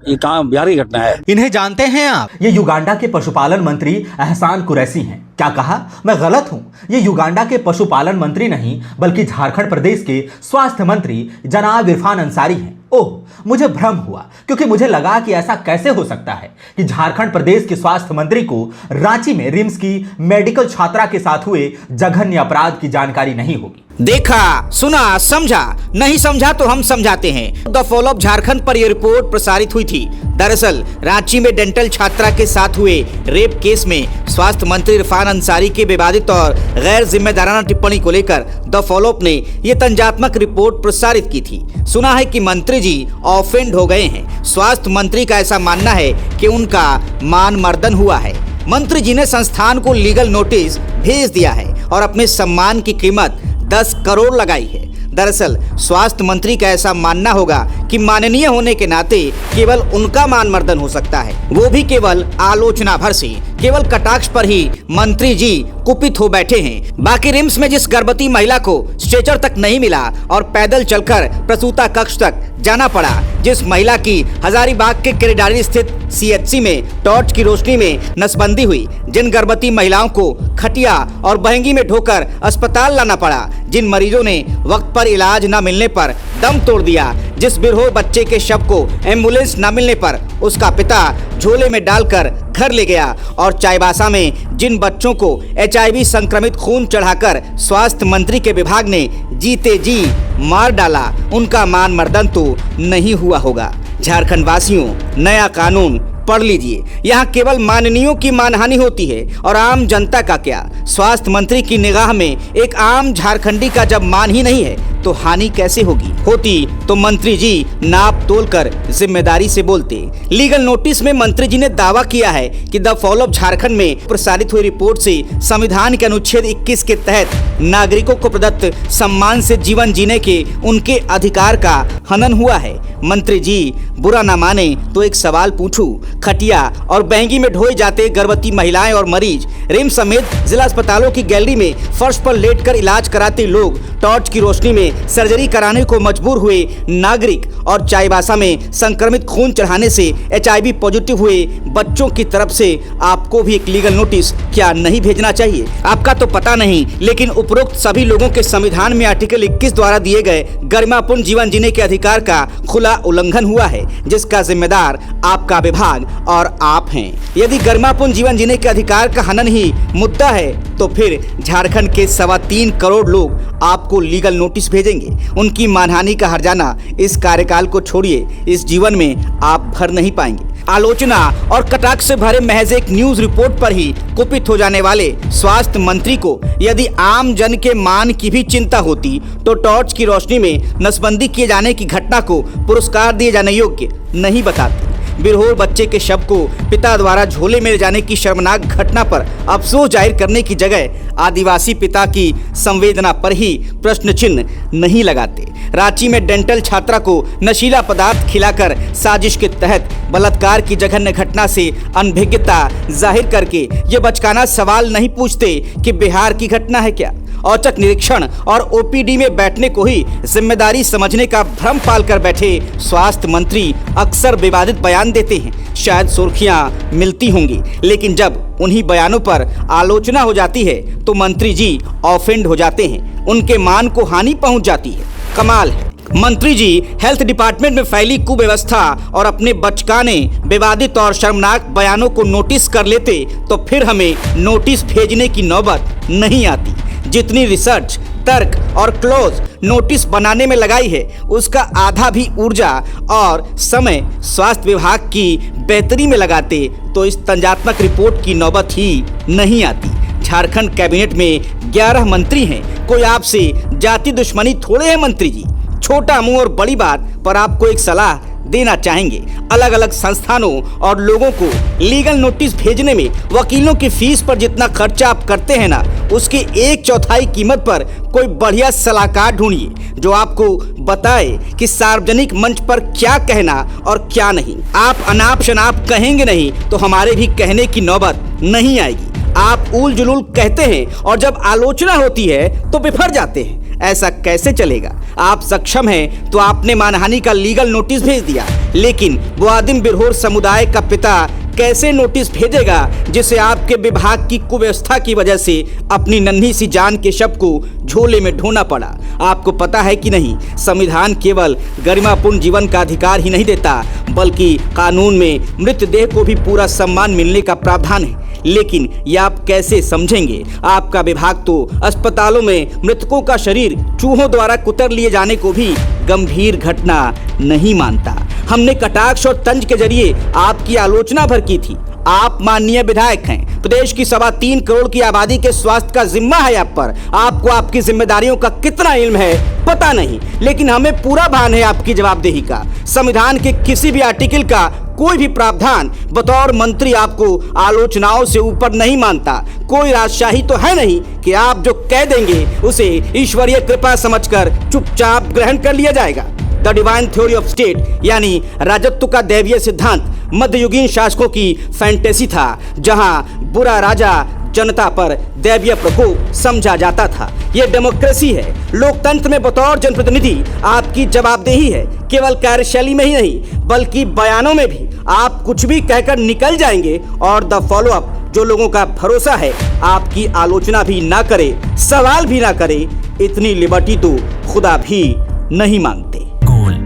ये कहाँ बिहार की घटना है। इन्हें जानते हैं आप? ये युगांडा के पशुपालन मंत्री एहसान कुरैशी हैं। क्या कहा? मैं गलत हूं। ये युगांडा के पशुपालन मंत्री नहीं बल्कि झारखंड प्रदेश के स्वास्थ्य मंत्री जनाब इरफान अंसारी हैं। ओह, मुझे भ्रम हुआ क्योंकि मुझे लगा कि ऐसा कैसे हो सकता है कि झारखंड प्रदेश के स्वास्थ्य मंत्री को रांची में रिम्स की मेडिकल छात्रा के साथ हुए जघन्य अपराध की जानकारी नहीं होगी। देखा, सुना, समझा? नहीं समझा तो हम समझाते हैं। द फॉलोअप झारखंड पर यह रिपोर्ट प्रसारित हुई थी। दरअसल रांची में डेंटल छात्रा के साथ हुए रेप केस में स्वास्थ्य मंत्री इरफान अंसारी के विवादित और गैर जिम्मेदाराना टिप्पणी को लेकर द फॉलोअप ने यह तंजात्मक रिपोर्ट प्रसारित की थी। सुना है कि मंत्री जी ऑफेंड हो गए हैं। स्वास्थ्य मंत्री का ऐसा मानना है कि उनका मान मर्दन हुआ है। मंत्री जी ने संस्थान को लीगल नोटिस भेज दिया है और अपने सम्मान की कीमत 10 करोड़ लगाई है। दरअसल स्वास्थ्य मंत्री का ऐसा मानना होगा कि माननीय होने के नाते केवल उनका मान मर्दन हो सकता है, वो भी केवल आलोचना भर से। केवल कटाक्ष पर ही मंत्री जी कुपित हो बैठे हैं। बाकी रिम्स में जिस गर्भवती महिला को स्ट्रेचर तक नहीं मिला और पैदल चलकर प्रसूता कक्ष तक जाना पड़ा, जिस महिला की हजारीबाग के किरडारी स्थित सीएचसी में टॉर्च की रोशनी में नसबंदी हुई, जिन गर्भवती महिलाओं को खटिया और बहंगी में ढोकर अस्पताल लाना पड़ा, जिन मरीजों ने वक्त पर इलाज न मिलने पर दम तोड़ दिया, जिस बिरहोर बच्चे के शव को एम्बुलेंस न मिलने पर उसका पिता झोले में डालकर घर ले गया, और चाईबासा में जिन बच्चों को HIV संक्रमित खून चढ़ाकर स्वास्थ्य मंत्री के विभाग ने जीते जी मार डाला, उनका मान मर्दन तो नहीं हुआ होगा। झारखंड वासियों, नया कानून पढ़ लीजिए। यहाँ केवल माननीयों की मानहानि होती है और आम जनता का क्या। स्वास्थ्य मंत्री की निगाह में एक आम झारखंडी का जब मान ही नहीं है तो हानि कैसे होगी? होती तो मंत्री जी नाप तोलकर जिम्मेदारी से बोलते। लीगल नोटिस में मंत्री जी ने दावा किया है कि द फॉलोअप झारखंड में प्रसारित हुई रिपोर्ट से संविधान के अनुच्छेद 21 के तहत नागरिकों को प्रदत्त सम्मान से जीवन जीने के उनके अधिकार का हनन हुआ है। मंत्री जी बुरा न माने तो एक सवाल पूछूं। खटिया और बहंगी में ढोए जाते गर्भवती महिलाएं और मरीज, रिम्स समेत जिला अस्पतालों की गैलरी में फर्श पर लेटकर इलाज कराते लोग, टॉर्च की रोशनी में सर्जरी कराने को मजबूर हुए नागरिक और चाईबासा में संक्रमित खून चढ़ाने से HIV पॉजिटिव हुए बच्चों की तरफ से आपको भी एक लीगल नोटिस क्या नहीं भेजना चाहिए? आपका तो पता नहीं, लेकिन उपरोक्त सभी लोगों के संविधान में आर्टिकल 21 द्वारा दिए गए गरिमापूर्ण जीवन जीने के अधिकार का खुला उल्लंघन हुआ है, जिसका जिम्मेदार आपका विभाग और आप हैं। यदि गरिमापूर्ण जीवन जीने के अधिकार का हनन ही मुद्दा है तो फिर झारखंड के 3.25 करोड़ लोग आपको लीगल नोटिस भेजेंगे। उनकी मानहानि का हर्जाना इस कार्यकाल को छोड़िए, इस जीवन में आप भर नहीं पाएंगे। आलोचना और कटाक्ष से भरे महज एक न्यूज रिपोर्ट पर ही कुपित हो जाने वाले स्वास्थ्य मंत्री को यदि आम जन के मान की भी चिंता होती तो टॉर्च की रोशनी में नसबंदी किए जाने की घटना को पुरस्कार दिए जाने योग्य नहीं बताते। बिरहोर बच्चे के शव को पिता द्वारा झोले में ले जाने की शर्मनाक घटना पर अफसोस जाहिर करने की जगह आदिवासी पिता की संवेदना पर ही प्रश्न चिन्ह नहीं लगाते। रांची में डेंटल छात्रा को नशीला पदार्थ खिलाकर साजिश के तहत बलात्कार की जघन्य घटना से अनभिज्ञता जाहिर करके ये बचकाना सवाल नहीं पूछते कि बिहार की घटना है क्या? औचक निरीक्षण और OPD में बैठने को ही जिम्मेदारी समझने का भ्रम पाल कर बैठे स्वास्थ्य मंत्री अक्सर विवादित बयान देते हैं। शायद सुर्खियां मिलती होंगी, लेकिन जब उन्हीं बयानों पर आलोचना हो जाती है तो मंत्री जी ऑफेंड हो जाते हैं, उनके मान को हानि पहुंच जाती है। कमाल है। मंत्री जी हेल्थ डिपार्टमेंट में फैली कुव्यवस्था और अपने बचकाने विवादित और शर्मनाक बयानों को नोटिस कर लेते तो फिर हमें नोटिस भेजने की नौबत नहीं आती। जितनी रिसर्च, तर्क और क्लोज नोटिस बनाने में लगाई है, उसका आधा भी ऊर्जा और समय स्वास्थ्य विभाग की बेहतरी में लगाते तो इस तंजात्मक रिपोर्ट की नौबत ही नहीं आती। झारखंड कैबिनेट में 11 मंत्री हैं। कोई आपसे जाति दुश्मनी थोड़े है मंत्री जी। छोटा मुंह और बड़ी बात पर आपको एक सलाह देना चाहेंगे। अलग अलग संस्थानों और लोगों को लीगल नोटिस भेजने में वकीलों की फीस पर जितना खर्चा आप करते हैं ना, उसकी 1/4 कीमत पर कोई बढ़िया सलाहकार ढूंढिए जो आपको बताए कि सार्वजनिक मंच पर क्या कहना और क्या नहीं। आप अनाप शनाप कहेंगे नहीं तो हमारे भी कहने की नौबत नहीं आएगी। आप उल जुलूल कहते हैं और जब आलोचना होती है तो बिफर जाते हैं। ऐसा कैसे चलेगा? आप सक्षम हैं तो आपने मानहानि का लीगल नोटिस भेज दिया, लेकिन वो आदिम बिरहोर समुदाय का पिता कैसे नोटिस भेजेगा जिसे आपके विभाग की कुव्यवस्था की वजह से अपनी नन्ही सी जान के शव को झोले में ढोना पड़ा? आपको पता है कि नहीं, संविधान केवल गरिमापूर्ण जीवन का अधिकार ही नहीं देता, बल्कि कानून में मृतदेह को भी पूरा सम्मान मिलने का प्रावधान है। लेकिन ये आप कैसे समझेंगे? आपका विभाग तो अस्पतालों में मृतकों का शरीर चूहों द्वारा कुतर लिए जाने को भी गंभीर घटना नहीं मानता। हमने कटाक्ष और तंज के जरिए आपकी आलोचना भर की थी। आप माननीय विधायक हैं, प्रदेश की 3.25 करोड़ की आबादी के स्वास्थ्य का जिम्मा है आप पर। आपको आपकी जिम्मेदारियों का कितना इल्म है पता नहीं, लेकिन हमें पूरा भान है आपकी जवाबदेही का। संविधान के किसी भी आर्टिकल का कोई भी प्रावधान बतौर मंत्री आपको आलोचनाओं से ऊपर नहीं मानता। कोई राजशाही तो है नहीं कि आप जो कह देंगे उसे ईश्वरीय कृपा समझकर चुपचाप ग्रहण कर लिया जाएगा। The divine theory of state यानी राजत्व का दैवीय सिद्धांत मध्ययुगीन शासकों की फैंटेसी था, जहां बुरा राजा जनता पर दैवीय प्रकोप समझा जाता था। यह डेमोक्रेसी है। लोकतंत्र में बतौर जनप्रतिनिधि आपकी जवाबदेही है, केवल कार्यशैली में ही नहीं बल्कि बयानों में भी। आप कुछ भी कहकर निकल जाएंगे और द फॉलो अप जो लोगों का भरोसा है आपकी आलोचना भी ना करे, सवाल भी ना करे, इतनी लिबर्टी तो खुदा भी नहीं मांगते।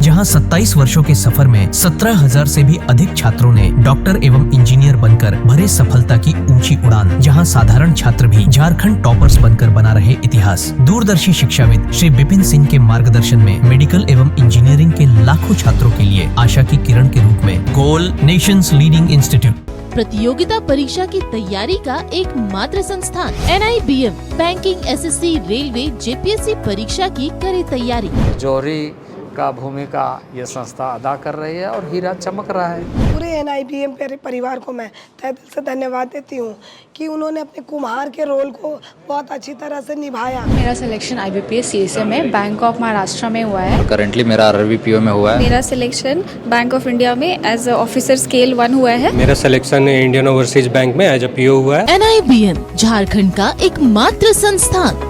जहां 27 वर्षों के सफर में 17,000 से भी अधिक छात्रों ने डॉक्टर एवं इंजीनियर बनकर भरे सफलता की ऊंची उड़ान, जहां साधारण छात्र भी झारखंड टॉपर्स बनकर बना रहे इतिहास। दूरदर्शी शिक्षाविद श्री विपिन सिंह के मार्गदर्शन में मेडिकल एवं इंजीनियरिंग के लाखों छात्रों के लिए आशा की किरण के रूप में गोल नेशंस लीडिंग इंस्टीट्यूट प्रतियोगिता परीक्षा की तैयारी का एकमात्र संस्थान NIBM banking, SSC, railway, JPSC परीक्षा की करे तैयारी। जौहरी का भूमिका ये संस्था अदा कर रही है और हीरा चमक रहा है। पूरे NIBM परिवार को मैं तहे दिल से धन्यवाद देती हूँ कि उन्होंने अपने कुम्हार के रोल को बहुत अच्छी तरह से निभाया। मेरा सिलेक्शन IBPS CSA में बैंक ऑफ महाराष्ट्र में हुआ है। करंटली मेरा RRBPO में हुआ है। मेरा सिलेक्शन बैंक ऑफ इंडिया में एज ऑफिसर स्केल 1 हुआ है। मेरा सिलेक्शन इंडियन ओवरसीज बैंक में एज PO हुआ है। NIBM झारखंड का एकमात्र संस्थान।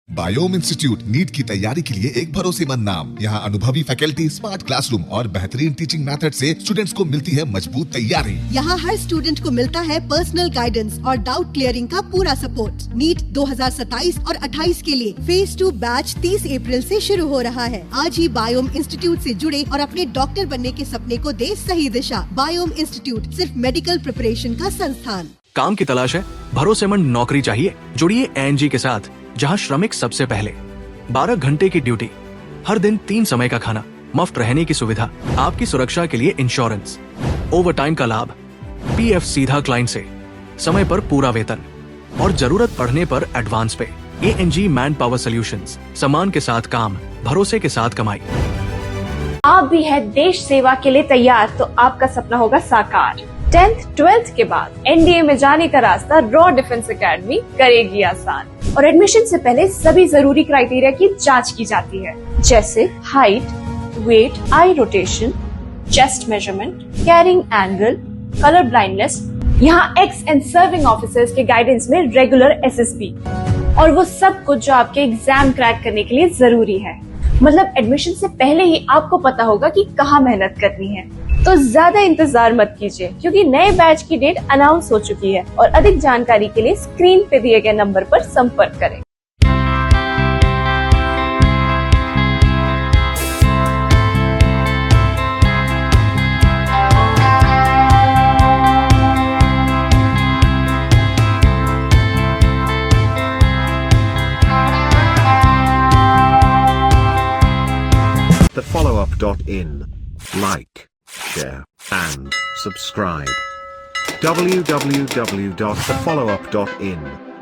बायोम इंस्टीट्यूट नीट की तैयारी के लिए एक भरोसेमंद नाम। यहाँ अनुभवी फैकल्टी, स्मार्ट क्लासरूम और बेहतरीन टीचिंग मेथड से स्टूडेंट्स को मिलती है मजबूत तैयारी। यहाँ हर स्टूडेंट को मिलता है पर्सनल गाइडेंस और डाउट क्लियरिंग का पूरा सपोर्ट। नीट 2027 और 28 के लिए फेज 2 बैच 30 अप्रैल से शुरू हो रहा है। आज ही बायोम इंस्टीट्यूट से जुड़े और अपने डॉक्टर बनने के सपने को दे सही दिशा। बायोम इंस्टीट्यूट सिर्फ मेडिकल प्रिपरेशन का संस्थान। काम की तलाश है, भरोसेमंद नौकरी चाहिए? जुड़िए ANG के साथ, जहां श्रमिक सबसे पहले। 12 घंटे की ड्यूटी, हर दिन 3 समय का खाना, मुफ्त रहने की सुविधा, आपकी सुरक्षा के लिए इंश्योरेंस, ओवर टाइम का लाभ, PF सीधा क्लाइंट से, समय पर पूरा वेतन और जरूरत पड़ने पर एडवांस पे। ANG मैन पावर सॉल्यूशंस, सम्मान के साथ काम, भरोसे के साथ कमाई। आप भी है देश सेवा के लिए तैयार तो आपका सपना होगा साकार। 10th 12th के बाद NDA में जाने का रास्ता रॉ डिफेंस एकेडमी करेगी आसान। और एडमिशन से पहले सभी जरूरी क्राइटेरिया की जांच की जाती है, जैसे height, weight, eye rotation, chest measurement, carrying angle, colour blindness. यहाँ एक्स एंड सर्विंग ऑफिसर्स के गाइडेंस में रेगुलर SSB और वो सब कुछ जो आपके एग्जाम क्रैक करने के लिए जरूरी है। मतलब एडमिशन से पहले ही आपको पता होगा कि कहाँ मेहनत करनी है। तो ज्यादा इंतजार मत कीजिए, क्योंकि नए बैच की डेट अनाउंस हो चुकी है और अधिक जानकारी के लिए स्क्रीन पे दिए गए नंबर पर संपर्क करें। thefollowup.in. Like, share, and subscribe. www.thefollowup.in